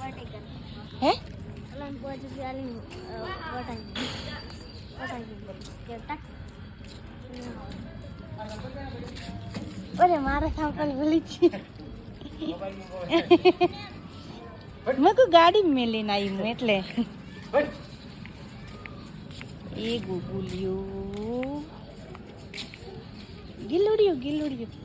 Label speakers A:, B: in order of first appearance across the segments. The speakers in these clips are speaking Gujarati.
A: હે અરે મારા સાંપલ ભૂલી છે મેં કોઈ ગાડી મેલીને આવી હું એટલે એ ગુગુલિયું ગિલુડિયું ગિલુડિયું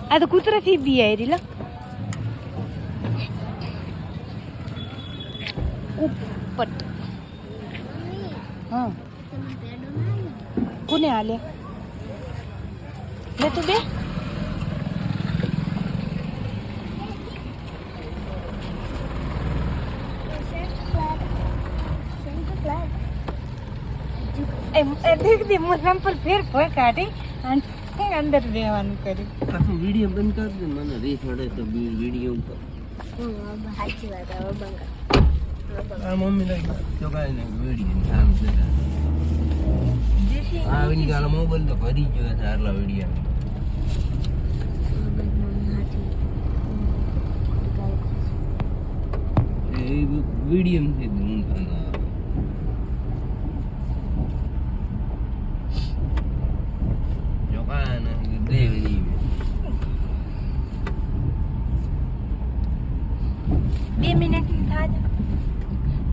A: આ તો કૂતરાથી બી આવી લા ઉપટ હા કોને હાલે લે તું બે દેખ દે મોઢા પર ફેર ભોય કાઢી અને અંદર રહેવાનું કર્યું
B: પાછું વિડીયો બંધ કર દે મને રીસ હડે તો વિડીયો ઉપર
A: સાચી વાત હવે બંધ
B: આ મમ્મી લઈ તો કાઈ ને વિડીયો કામ છે આ વિડીયો મોબાઈલ તો ભરી ગયો છે આટલા વિડીયો એ વિડીયો થી હું ખાના
A: બે મિનિટ થાય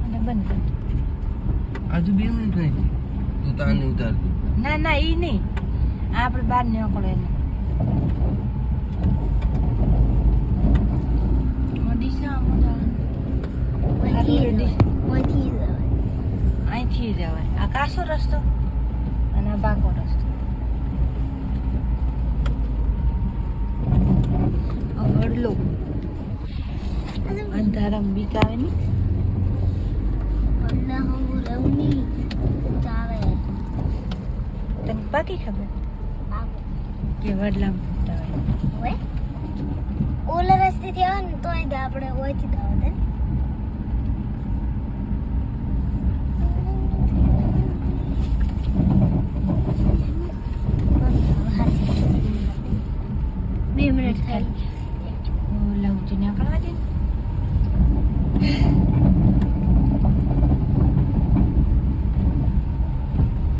A: અને બંધ
B: આજુ 2 મિનિટ થઈ તું તાને ઉતારતી
A: ના ના ઈ નહીં આપણે બહાર નીકળે ને અહીંથી જવાય આ કાસો રસ્તો અને આ બાકો રસ્તો હડલો અંધારામ બીક આવે ને તને પાકી ખબર કે વડલામ
C: ઓલા રસ્તે થી આવે ને તો આપણે ઓયથી